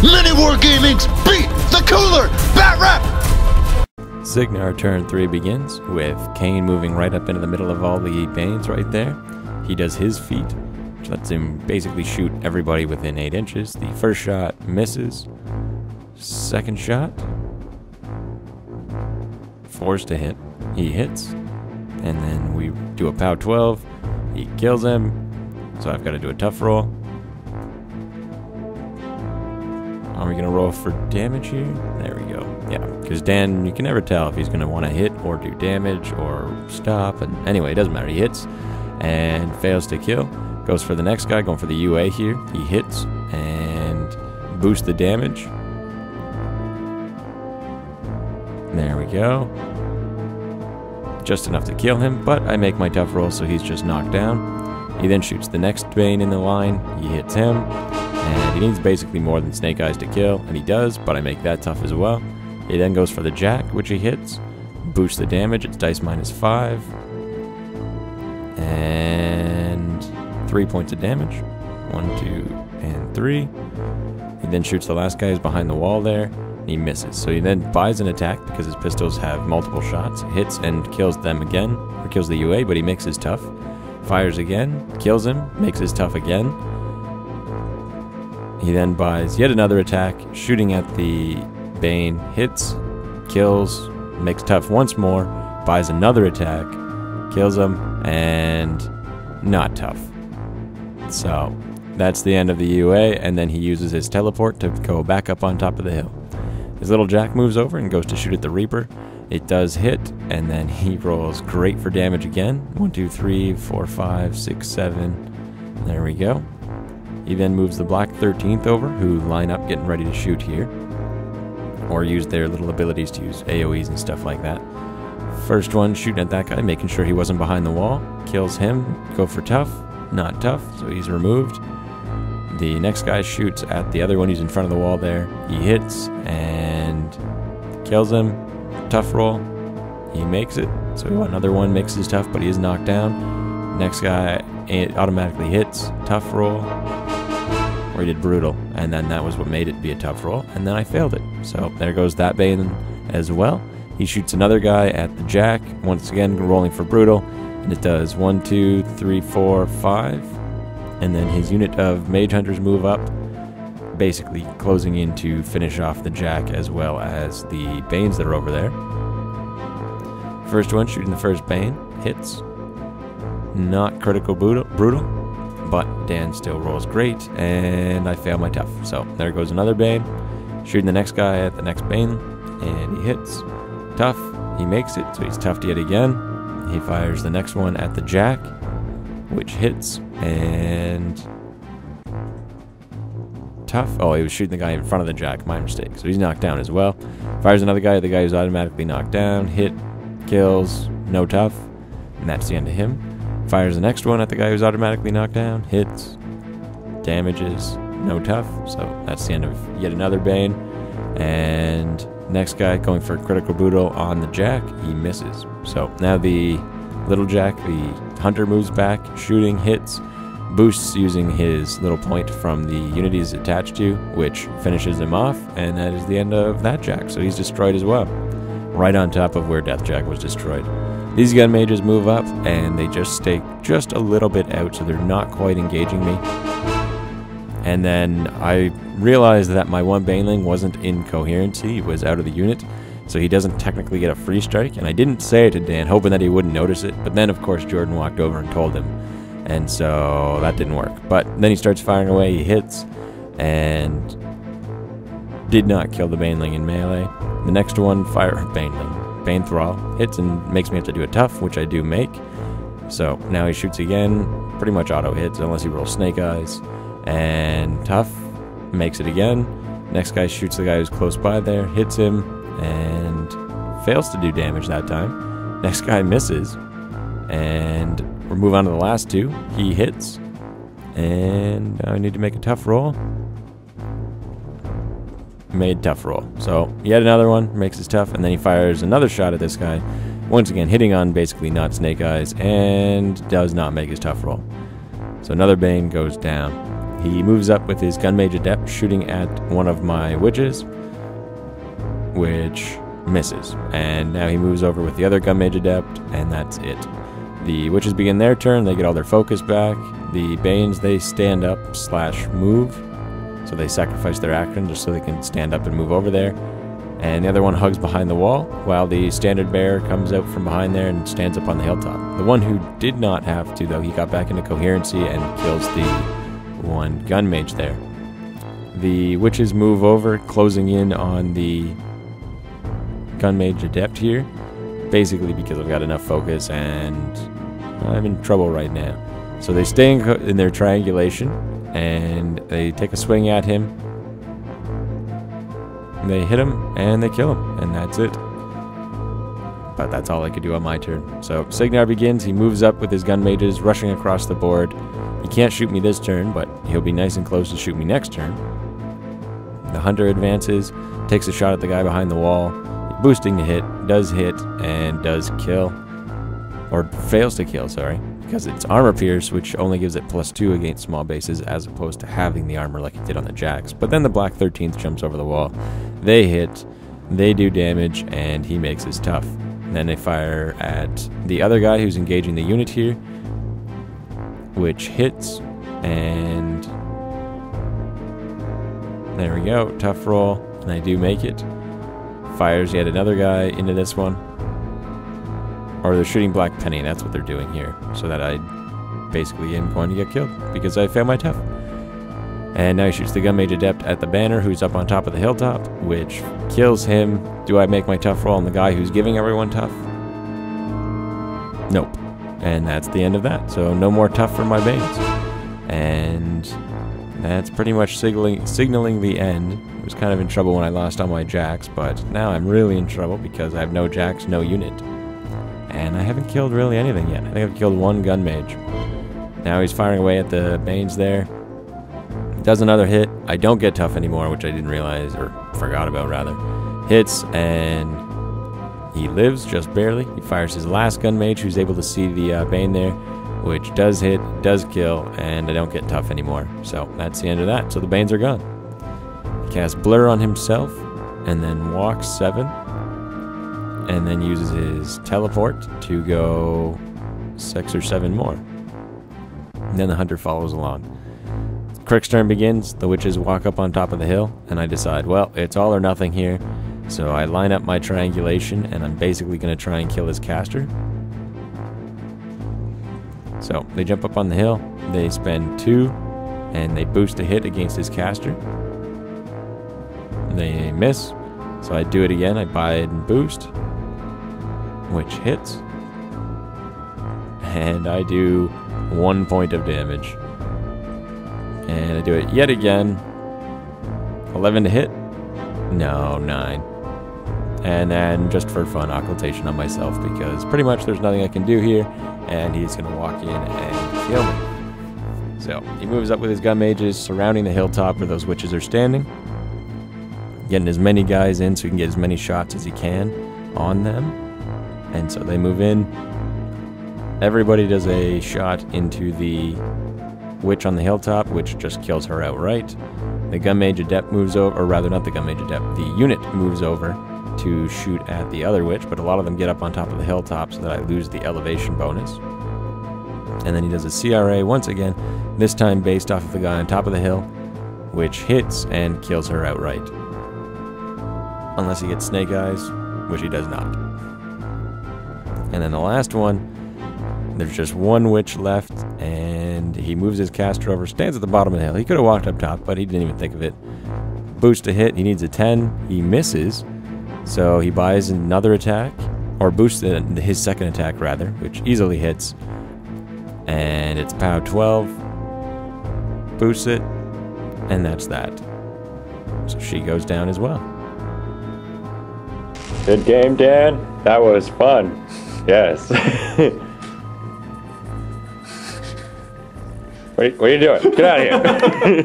MiniWarGaming's Beat the Cooler Bat Rap! Cygnar turn 3 begins with Kane moving right up into the middle of all the Banes right there. He does his feat, which lets him basically shoot everybody within 8 inches. The first shot misses. Second shot, forced to hit. He hits. And then we do a POW 12. He kills him. So I've got to do a tough roll. Are we going to roll for damage here? There we go. Yeah, because Dan, you can never tell if he's going to want to hit or do damage or stop. And anyway, it doesn't matter. He hits and fails to kill. Goes for the next guy, going for the UA here. He hits and boosts the damage. There we go. Just enough to kill him, but I make my tough roll, so he's just knocked down. He then shoots the next Bane in the line. He hits him. And he needs basically more than Snake Eyes to kill, and he does, but I make that tough as well. He then goes for the Jack, which he hits. Boosts the damage, it's dice -5. And 3 points of damage. 1, 2, and 3. He then shoots the last guy who's behind the wall there, and he misses. So he then buys an attack, because his pistols have multiple shots, hits and kills them again, or kills the UA, but he makes his tough. Fires again, kills him, makes his tough again. He then buys yet another attack, shooting at the Bane, hits, kills, makes tough once more, buys another attack, kills him, and not tough. So that's the end of the UA, and then he uses his teleport to go back up on top of the hill. His little Jack moves over and goes to shoot at the Reaper. It does hit, and then he rolls great for damage again. 1, 2, 3, 4, 5, 6, 7. There we go. He then moves the Black 13th over, who line up getting ready to shoot here. Or use their little abilities to use AoEs and stuff like that. First one shooting at that guy, making sure he wasn't behind the wall. Kills him, go for tough, not tough, so he's removed. The next guy shoots at the other one, he's in front of the wall there. He hits and kills him, tough roll. He makes it, so another one makes his tough, but he is knocked down. Next guy, it automatically hits, tough roll. Or he did brutal, and then that was what made it be a tough roll, and then I failed it. So there goes that Bane as well. He shoots another guy at the Jack, once again rolling for brutal, and it does 1, 2, 3, 4, 5, and then his unit of Mage Hunters move up, basically closing in to finish off the Jack as well as the Banes that are over there. First one shooting the first Bane, hits, not critical brutal. But Dan still rolls great, and I fail my tough. So there goes another Bane, shooting the next guy at the next Bane, and he hits. Tough, he makes it, so he's toughed yet again. He fires the next one at the Jack, which hits, and tough. Oh, he was shooting the guy in front of the Jack, my mistake. So he's knocked down as well. Fires another guy at the guy who's automatically knocked down, hit, kills, no tough, and that's the end of him. Fires the next one at the guy who's automatically knocked down, hits, damages, no tough, so that's the end of yet another Bane. And next guy going for critical brutal on the Jack, he misses. So now the little Jack, the Hunter moves back, shooting, hits, boosts using his little point from the unit he's attached to, which finishes him off, and that is the end of that Jack, so he's destroyed as well. Right on top of where Death Jack was destroyed. These gun mages move up, and they just stay just a little bit out, so they're not quite engaging me. And then I realized that my one Baneling wasn't in coherency, he was out of the unit, so he doesn't technically get a free strike, and I didn't say it to Dan, hoping that he wouldn't notice it, but then of course Jordan walked over and told him, and so that didn't work. But then he starts firing away, he hits, and did not kill the Baneling in melee. The next one, Bane Thrall, hits and makes me have to do a tough, which I do make. So now he shoots again, pretty much auto hits unless he rolls Snake Eyes. And tough, makes it again. Next guy shoots the guy who's close by there, hits him, and fails to do damage that time. Next guy misses, and we'll move on to the last two. He hits, and now I need to make a tough roll. Made tough roll. So yet another one, makes his tough, and then he fires another shot at this guy, once again hitting on basically not Snake Eyes, and does not make his tough roll. So another Bane goes down. He moves up with his Gun Mage Adept, shooting at one of my witches, which misses. And now he moves over with the other Gun Mage Adept, and that's it. The witches begin their turn, they get all their focus back. The Banes, they stand up / move. So they sacrifice their action just so they can stand up and move over there. And the other one hugs behind the wall, while the standard bearer comes out from behind there and stands up on the hilltop. The one who did not have to, though, he got back into coherency and kills the one gun mage there. The witches move over, closing in on the gun mage adept here, basically because I've got enough focus and I'm in trouble right now. So they stay in their triangulation and they take a swing at him. They hit him and they kill him, and that's it. But that's all I could do on my turn. So Cygnar begins. He moves up with his gun mages, rushing across the board. He can't shoot me this turn, but he'll be nice and close to shoot me next turn. The hunter advances, takes a shot at the guy behind the wall, boosting to hit, and does kill. Or fails to kill, sorry. Because it's armor pierce, which only gives it +2 against small bases, as opposed to having the armor like it did on the jacks. But then the black 13th jumps over the wall. They hit, they do damage, and he makes his tough. And then they fire at the other guy who's engaging the unit here, which hits, and there we go, tough roll, and I do make it. Fires yet another guy into this one. Or they're shooting Black Penny, that's what they're doing here. So that I basically am going to get killed because I failed my tough. And now he shoots the Gun Mage Adept at the banner who's up on top of the hilltop, which kills him. Do I make my tough roll on the guy who's giving everyone tough? Nope. And that's the end of that. So no more tough for my Banes. And that's pretty much signaling the end. I was kind of in trouble when I lost all my jacks, but now I'm really in trouble because I have no jacks, no unit. And I haven't killed really anything yet. I think I've killed one gun mage. Now he's firing away at the Banes there. Does another hit. I don't get tough anymore, which I didn't realize, or forgot about rather. Hits, and he lives just barely. He fires his last gun mage, who's able to see the Bane there, which does hit, does kill, and I don't get tough anymore. So that's the end of that. So the Banes are gone. He casts Blur on himself, and then walks 7. And then uses his teleport to go 6 or 7 more. And then the hunter follows along. Cryx's turn begins. The witches walk up on top of the hill, and I decide, well, it's all or nothing here. So I line up my triangulation, and I'm basically going to try and kill his caster. So they jump up on the hill. They spend 2, and they boost a hit against his caster. They miss. So I do it again. I bide and boost, which hits, and I do 1 point of damage, and I do it yet again. 11 to hit, no, 9, and then just for fun, occultation on myself because pretty much there's nothing I can do here, and he's gonna walk in and kill me. So he moves up with his gun mages, surrounding the hilltop where those witches are standing, getting as many guys in so he can get as many shots as he can on them. And so they move in. Everybody does a shot into the witch on the hilltop, which just kills her outright. The Gun Mage Adept moves over, or rather not the Gun Mage Adept, the unit moves over to shoot at the other witch, but a lot of them get up on top of the hilltop so that I lose the elevation bonus. And then he does a CRA once again, this time based off of the guy on top of the hill, which hits and kills her outright. Unless he gets Snake Eyes, which he does not. And then the last one, there's just one witch left, and he moves his caster over, stands at the bottom of the hill. He could have walked up top, but he didn't even think of it. Boost a hit, he needs a 10, he misses, so he buys another attack, or boosts his second attack rather, which easily hits, and it's POW 12, boosts it, and that's that. So she goes down as well. Good game, Dan. That was fun. Yes. What are you doing? Get out of here.